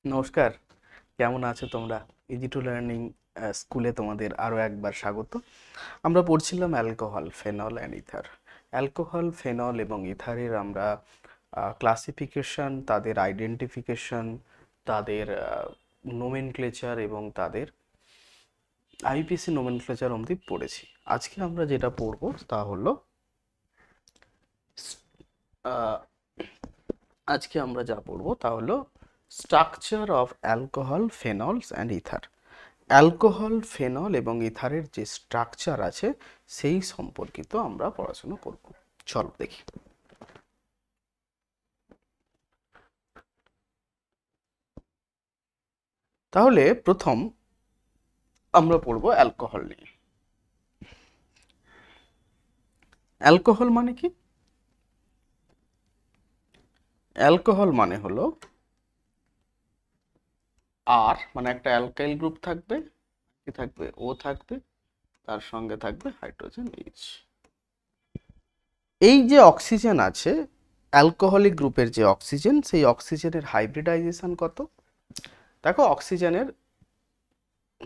নমস্কার, কেমন আছো তোমরা? ইজি টু লার্নিং স্কুলে তোমাদের আরো একবার স্বাগত। আমরা পড়ছিলাম alcohol, phenol and ether. Alcohol, phenol এবং ইথারের আমরা ক্লাসিফিকেশন, তাদের আইডেন্টিফিকেশন, তাদের নোমেনক্লেচার এবং তাদের আইপিসি নোমেনক্লেচার অবধি পড়েছি। আজকে আমরা যেটা পড়বো তা হলো আহ, আজকে আমরা যা পড়বো তা হলো structure of alcohol, phenols and ether. Alcohol, phenol এবং ইথারের যে স্ট্রাকচার আছে সেই সম্পর্কিত আমরা পড়াশোনা করব। চলো দেখি। তাহলে প্রথম আমরা পড়ব অ্যালকোহল নিয়ে। অ্যালকোহল মানে কি? অ্যালকোহল মানে হলো আর, মানে একটা অ্যালকাইল গ্রুপ থাকবে, কি থাকবে, ও থাকবে, তার সঙ্গে থাকবে হাইড্রোজেন এইচ। এই যে অক্সিজেন আছে, অ্যালকোহলিক গ্রুপের যে অক্সিজেন, সেই অক্সিজেনের হাইব্রিডাইজেশন কত? দেখো অক্সিজেনের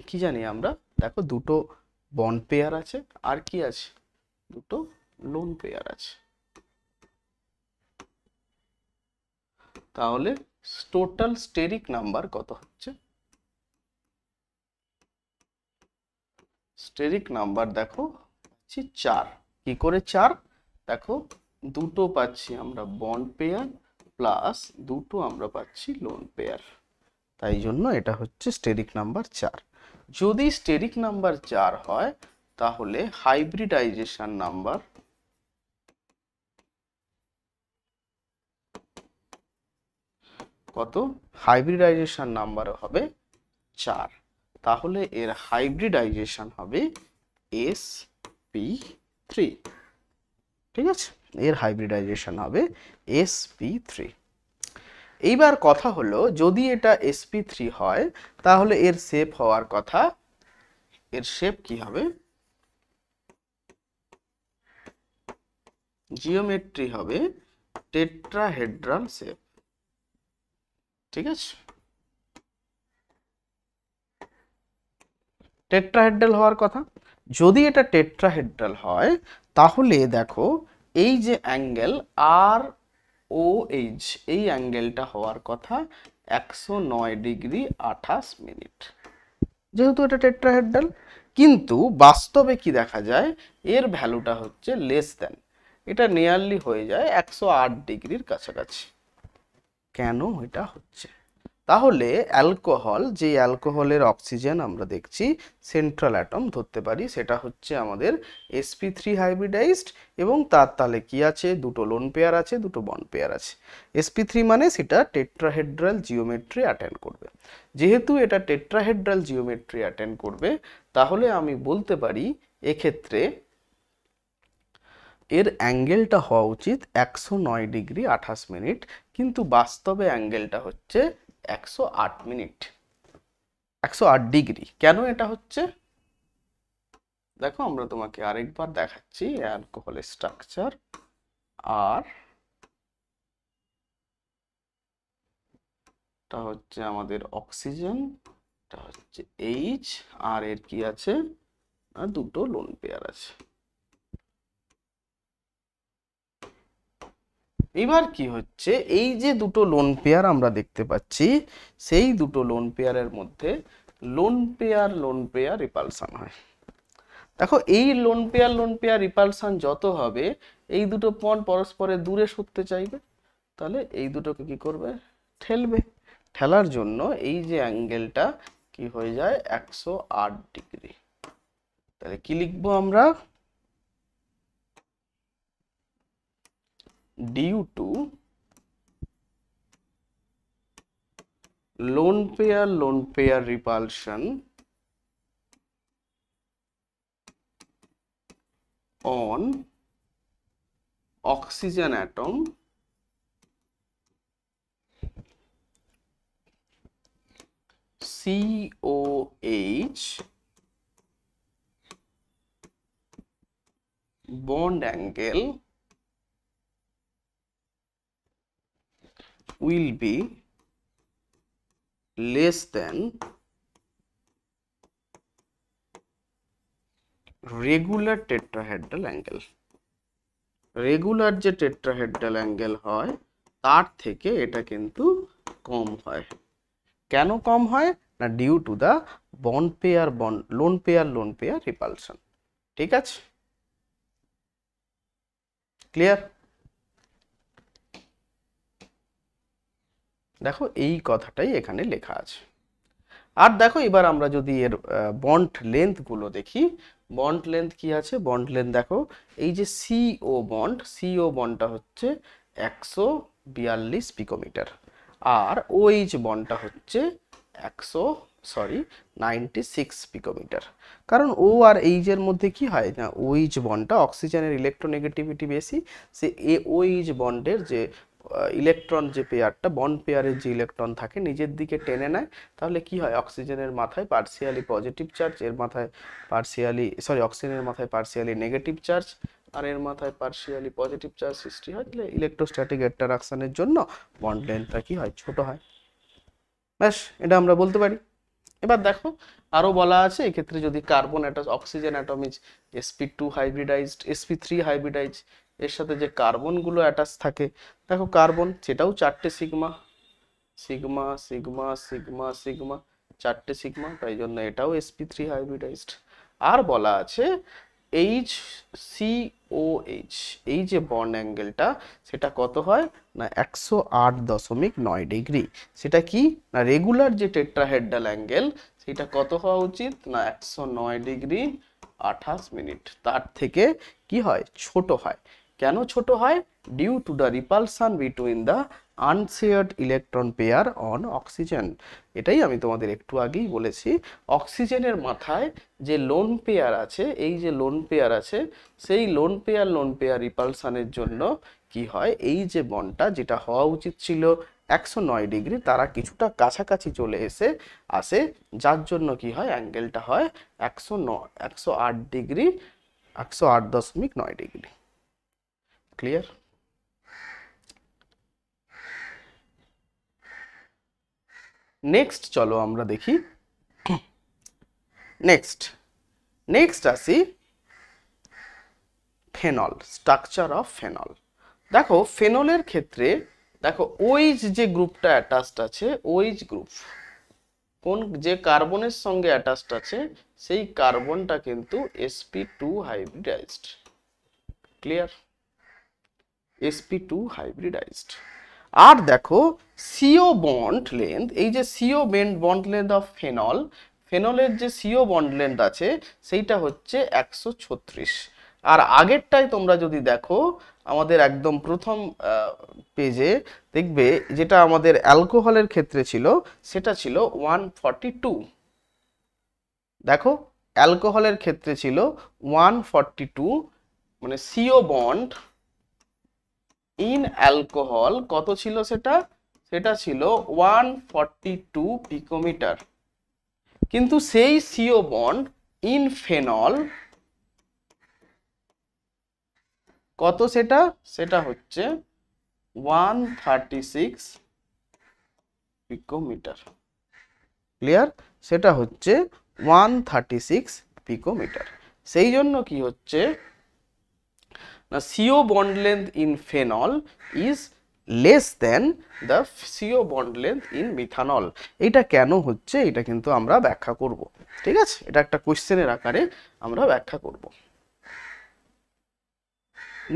কি জানি আমরা, দেখো দুটো বন্ড পেয়ার আছে, আর কি আছে, দুটো লোন পেয়ার আছে। তাহলে টোটাল স্টেরিক নাম্বার কত হচ্ছে? স্টেরিক নাম্বার দেখো পাচ্ছি 4। কি করে 4? দেখো দুটো পাচ্ছি আমরা বন্ড পেয়ার, প্লাস দুটো আমরা পাচ্ছি লোন পেয়ার, তাই জন্য এটা হচ্ছে স্টেরিক নাম্বার 4। যদি স্টেরিক নাম্বার 4 হয় তাহলে হাইব্রিডাইজেশন নাম্বার কত? হাইব্রিডাইজেশন নাম্বার হবে 4। তাহলে এর হাইব্রিডাইজেশন হবে sp3। ঠিক আছে, এর হাইব্রিডাইজেশন হবে sp3। এইবার কথা হলো, যদি এটা sp3 হয় তাহলে এর শেপ হওয়ার কথা, এর শেপ কি হবে? জিওমেট্রি হবে টেট্রাহেড্রাল শেপ। ঠিক আছে, টেট্রাহেড্রাল হওয়ার কথা। যদি এটা টেট্রাহেড্রাল হয় তাহলে দেখো এই যে অ্যাঙ্গেল আর ও এইচ, এই অ্যাঙ্গেলটা হওয়ার কথা 109°28'। যেহেতু এটা টেট্রাহেড্রাল, কিন্তু বাস্তবে কি দেখা যায়, এর ভ্যালুটা হচ্ছে লেস দ্যান, এটা নিয়ারলি হয়ে যায় 108°র কাছাকাছি। কেন এটা হচ্ছে? তাহলে অ্যালকোহল, যে অ্যালকোহলের অক্সিজেন আমরা দেখছি সেন্ট্রাল অ্যাটম ধরতে পারি, সেটা হচ্ছে আমাদের sp3 হাইব্রিডাইজড, এবং তার তালে কি আছে, দুটো লোন পেয়ার আছে, দুটো বন্ড পেয়ার আছে। sp3 মানে সেটা টেট্রাহেড্রাল জিওমেট্রি অ্যাটেন্ড করবে। যেহেতু এটা টেট্রাহেড্রাল জিওমেট্রি অ্যাটেন্ড করবে, তাহলে আমি বলতে পারি এক্ষেত্রে এর অ্যাঙ্গেলটা হওয়া উচিত 109°28', কিন্তু বাস্তবে অ্যাঙ্গেলটা হচ্ছে 108'। 108°। কেন এটা হচ্ছে? দেখো আমরা তোমাকে আরেকবার দেখাচ্ছি অ্যালকোহলের স্ট্রাকচার। আর এটা হচ্ছে আমাদের অক্সিজেন, এটা হচ্ছে এইচ, আর এর কি আছে, দুটো লোন পেয়ার আছে। এবার কি হচ্ছে, এই যে দুটো লোন পেয়ার আমরা দেখতে পাচ্ছি, সেই দুটো লোন পেয়ারের মধ্যে লোন পেয়ার রিপালসান হয়। দেখো এই লোন পেয়ার রিপালসান যত হবে, এই দুটো বন্ড পরস্পরের দূরে সরতে চাইবে, তাহলে এই দুটোকে কি করবে, ঠেলবে। ঠেলার জন্য এই যে অ্যাঙ্গেলটা কি হয়ে যায়, 108°। তাহলে কি লিখবো আমরা, due to lone pair repulsion on oxygen atom COH bond angle will be less than regular tetrahedral angle. Regular যে টেট্রাহেড্রাল অ্যাঙ্গেল হয় তার থেকে এটা কিন্তু কম হয়। কেন কম হয় না, due to the bond pair lone pair repulsion. ঠিক আছে, ক্লিয়ার? দেখো এই কথাটাই এখানে লেখা আছে। আর দেখো এবার আমরা যদি এর বন্ড লেন্থ গুলো দেখি, বন্ড লেন্থ কি আছে, বন্ড লেন্থ দেখো এই যে সিও বন্ডটা হচ্ছে 142 পিকোমিটার, আর ওএইচ বন্ডটা হচ্ছে 96 পিকোমিটার। কারণ ও আর এইচ এর মধ্যে কি হয় না, ওএইচ বন্ডটা অক্সিজেনের ইলেকট্রোনেগেটিভিটি বেশি, সে ওএইচ বন্ডের যে ইলেকট্রন যে পেয়ারটা, বন্ড পেয়ারের যে ইলেকট্রন থাকে নিজের দিকে টেনে নেয়। তাহলে কি হয়, অক্সিজেনের মাথায় পার্সিয়ালি পজিটিভ চার্জ, এর মাথায় অক্সিজেনের মাথায় পার্সিয়ালি নেগেটিভ চার্জ, আর এর মাথায় পার্সিয়ালি পজিটিভ চার্জ সৃষ্টি হয়। তাহলে ইলেকট্রোস্ট্যাটিক ইন্টারঅ্যাকশনের জন্য বন্ড লেন্থটা কি হয়, ছোট হয়। ব্যাস, এটা আমরা বলতে পারি। এবার দেখো আরো বলা আছে, এক্ষেত্রে যদি carbon oxygen atom is sp2 hybridised, sp3 hybridise, এর সাথে যে কার্বন গুলো অ্যাটাচ থাকে, দেখো কার্বন সেটাও চারটে sigma, sigma sigma sigma sigma, চারটে সিগমা, তাই জন্য এটাও sp3 হাইব্রিডাইজড। আর বলা আছে HCOH, এই যে বন্ড অ্যাঙ্গেলটা সেটা কত হয় না 108.9 ডিগ্রি। সেটা কি না রেগুলার যে টেট্রাহেড্রাল অ্যাঙ্গেল সেটা কত হওয়া উচিত না 109 ডিগ্রি 28 মিনিট, তার থেকে কি হয়, ছোট হয়। কেন ছোট হয়, due to the repulsion between the unshared electron pair on oxygen. এটাই আমি তোমাদের একটু আগেই বলেছি, অক্সিজেনের মাথায় যে লোন পেয়ার আছে, এই যে লোন পেয়ার আছে, সেই লোন পেয়ার রিপালশনের জন্য কি হয়, এই যে বন্ডটা যেটা হওয়া উচিত ছিল 109 ডিগ্রি, তারা কিছুটা কাছাকাছি চলে আসে, যার জন্য কি হয়, অ্যাঙ্গেলটা হয় 108 ডিগ্রি 108.9 ডিগ্রি। ক্লিয়ার? নেক্সট চলো আমরা দেখি, নেক্সট আসি ফেনল, স্ট্রাকচার অফ ফেনল। দেখো ফেনলের ক্ষেত্রে দেখো ওইচ যে গ্রুপটা অ্যাটাচড আছে, ওইচ গ্রুপ কোন যে কার্বনের সঙ্গে অ্যাটাচড আছে, সেই কার্বনটা কিন্তু sp2 hybridised. Clear? sp2 hybridised. আর দেখো সিও বন্ড লেন্থ, এই যে সিও বন্ড লেন্থ অফ ফেনলের যে সিও বন্ড লেন্থ আছে সেইটা হচ্ছে 136। আর আগেরটাই তোমরা যদি দেখো, আমাদের একদম প্রথম পেজে দেখবে যেটা আমাদের অ্যালকোহলের ক্ষেত্রে ছিল সেটা ছিল 142। দেখো অ্যালকোহলের ক্ষেত্রে ছিল 142, মানে সিও বন্ড ইন অ্যালকোহল কত ছিল, সেটা ছিল 142 পিকোমিটার। কিন্তু সেই সিও বন্ড ইন ফেনল কত, সেটা হচ্ছে 136 পিকোমিটার। ক্লিয়ার? সেটা হচ্ছে 136 পিকোমিটার। সেই জন্য কি হচ্ছে না, CO bond length in phenol is less than the CO bond length in methanol। এটা কেন হচ্ছে এটা কিন্তু আমরা ব্যাখ্যা করব। ঠিক আছে, এটা একটা কোশ্চেনের আকারে আমরা ব্যাখ্যা করব।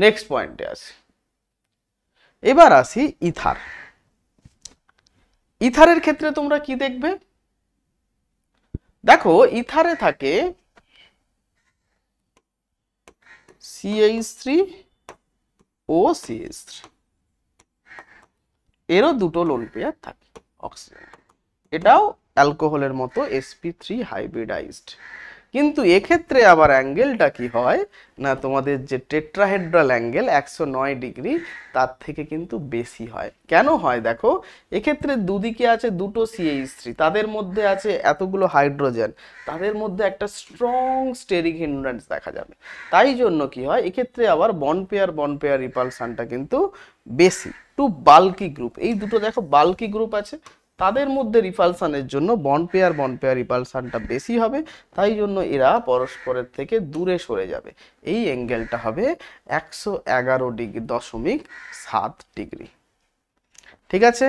নেক্সট পয়েন্টে আসি। এবার আসি ইথার। ইথারের ক্ষেত্রে তোমরা কি দেখবে, দেখো ইথারে থাকে CH3 ও CH3, এরও দুটো লোন পেয়ার থাকে অক্সিজেন, এটাও অ্যালকোহলের মতো sp3 হাইব্রিডাইজড। কিন্তু এক্ষেত্রে আবার অ্যাঙ্গেলটা কি হয় না, তোমাদের যে টেট্রাহেড্রাল অ্যাঙ্গেল 109 ডিগ্রি তার থেকে কিন্তু বেশি হয়। কেন হয় দেখো, এক্ষেত্রে দুদিকে আছে দুটো CH3, তাদের মধ্যে আছে এতগুলো হাইড্রোজেন, তাদের মধ্যে একটা স্ট্রং স্টেরিক হিন্ড্রেন্স দেখা যাবে। তাই জন্য কি হয়, এক্ষেত্রে আবার বন্ড পেয়ার রিপালশনটা কিন্তু বেশি, টু বাল্কি গ্রুপ। এই দুটো দেখো বাল্কি গ্রুপ আছে, তাদের মধ্যে রিপালশনের জন্য বন্ড পেয়ার রিপালশনটা বেশি হবে, তাই জন্য এরা পরস্পরের থেকে দূরে সরে যাবে। এই অ্যাঙ্গেলটা হবে 111.7 ডিগ্রি। ঠিক আছে,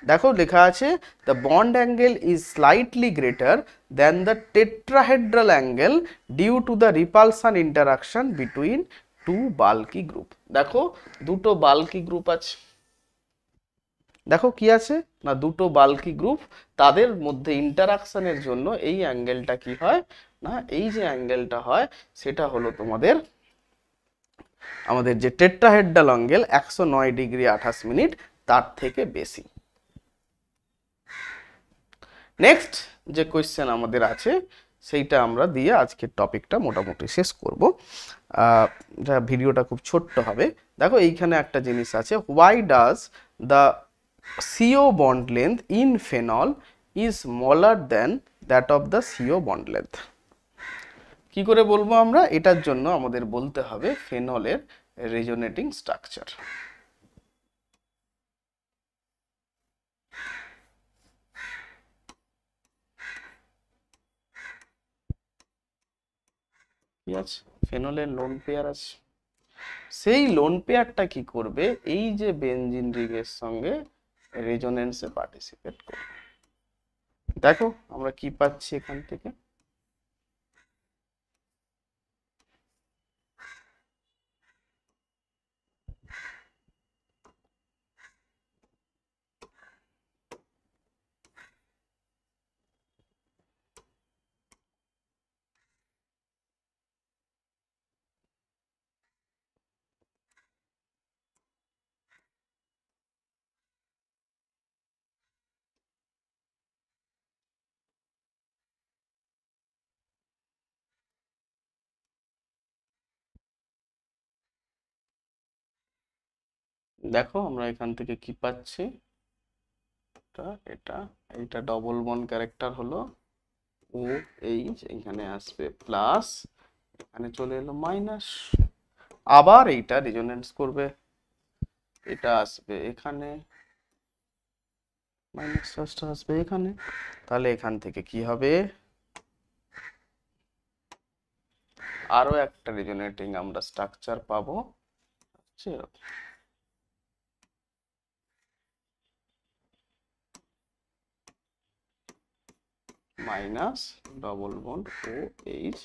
দেখো লেখা আছে the bond angle is slightly greater than the tetrahedral angle due to the repulsion interaction between two bulky group. দেখো দুটো বাল্কি গ্রুপ আছে, দেখো কি আছে না দুটো বাল্কি গ্রুপ, তাদের মধ্যে ইন্টারাকশনের জন্য এই অ্যাঙ্গেলটা কি হয় না, এই যে অ্যাঙ্গেলটা হয় সেটা হলো আমাদের যে টেট্রাহেড্রাল অ্যাঙ্গেল 109.28 তার থেকে বেশি। নেক্সট যে কোয়েশ্চেন আমাদের আছে সেইটা আমরা দিয়ে আজকের টপিকটা মোটামুটি শেষ করব। ভিডিওটা খুব ছোট্ট হবে। দেখো এইখানে একটা জিনিস আছে, why does the CO bond length in phenol is smaller than that of the CO bond length? কি করে বলবো আমরা? এটার জন্য আমাদের বলতে হবে ফেনলের রেজোনেটিং স্ট্রাকচার। কি আছে? ফেনলের লোন পেয়ার আছে, সেই লোন পেয়ারটা কি করবে, এই যে বেনজিন রিংয়ের সঙ্গে রেজোনেন্সে পার্টিসিপেট করবে। দেখো আমরা কি পাচ্ছি এখান থেকে, দেখো আমরা এখান থেকে কি পাচ্ছি, এটা এটা ডবল বন্ড ক্যারেক্টার হলো ও এইচ, এখানে আসবে প্লাস, এখানে চলে এলো মাইনাস, আবার এইটা রেজোনেন্স করবে, এটা আসবে এখানে মাইনাস চার্জটা আসবে এখানে, তাহলে এখান থেকে কি হবে, আরো একটা রেজোনেটিং আমরা স্ট্রাকচার পাবো, হচ্ছে এরকম। Minus double bond O H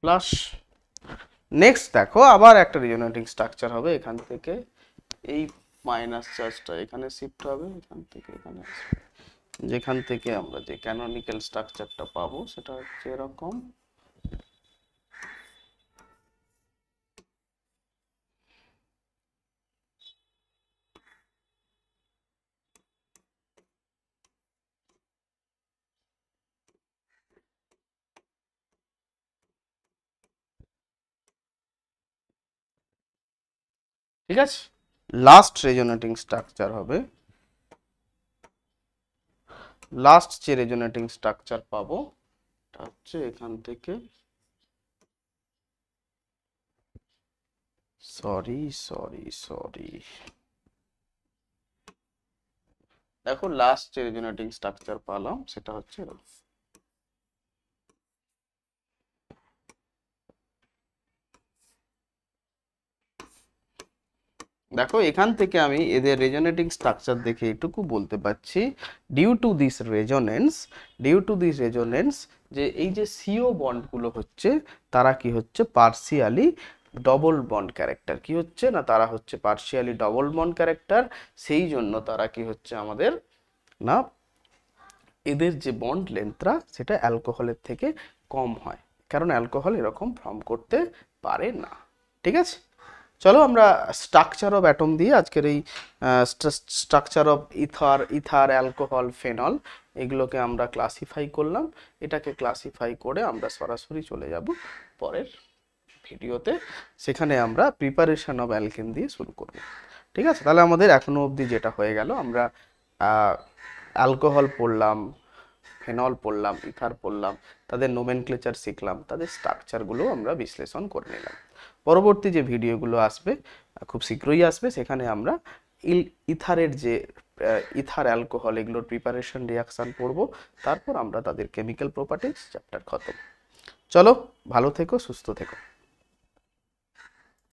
plus. Next দেখো আবার একটা রেজোনেটিং স্ট্রাকচার হবে, এখান থেকে এই মাইনাস চার্জটা এখানে শিফট হবে, এখান থেকে এখানে আসবে, যেখান থেকে আমরা যে ক্যানোনিক্যাল স্ট্রাকচারটা পাবো সেটা হচ্ছে এরকম। ঠিক আছে, লাস্ট রেজোনেটিং স্ট্রাকচার হবে, লাস্ট যে রেজোনেটিং স্ট্রাকচার পাবো এটা হচ্ছে এখান থেকে, সরি দেখো লাস্ট যে রেজোনেটিং স্ট্রাকচার পেলাম সেটা হচ্ছে এরকম। দেখো এখান থেকে আমি এদের রেজোনেটিং স্ট্রাকচার দেখে এটুকু বলতে পারছি, ডিউ টু দিস রেজোনেন্স যে এই যে সিও বন্ডগুলো হচ্ছে তারা কি হচ্ছে পার্সিয়ালি ডবল বন্ড ক্যারেক্টার, কি হচ্ছে না তারা হচ্ছে পার্সিয়ালি ডবল বন্ড ক্যারেক্টার, সেই জন্য তারা কি হচ্ছে আমাদের না এদের যে বন্ড লেন্থটা সেটা অ্যালকোহলের থেকে কম হয়, কারণ অ্যালকোহল এরকম ফর্ম করতে পারে না। ঠিক আছে, চলো আমরা স্ট্রাকচার অফ অ্যাটম দিয়ে আজকের এই structure of ether alcohol phenol এগুলোকে আমরা ক্লাসিফাই করলাম। এটাকে ক্লাসিফাই করে আমরা সরাসরি চলে যাব পরের ভিডিওতে, সেখানে আমরা প্রিপারেশন অফ অ্যালকেন দিয়ে শুরু করব। ঠিক আছে, তাহলে আমাদের এখনো অবধি যেটা হয়ে গেল, আমরা অ্যালকোহল পড়লাম, ফেনল পড়লাম, ইথার পড়লাম, তাদের নোমেনক্লেচার শিখলাম, তাদের স্ট্রাকচারগুলো আমরা বিশ্লেষণ করে নিলাম। পরবর্তী যে ভিডিওগুলো আসবে খুব শীঘ্রই আসবে, সেখানে আমরা ইথারের যে ইথার অ্যালকোহল এগুলোর প্রিপারেশন রিয়াকশন পড়বো, তারপর আমরা তাদের কেমিক্যাল প্রপার্টিজ চ্যাপ্টার খতম। চলো, ভালো থেকো, সুস্থ থেকো।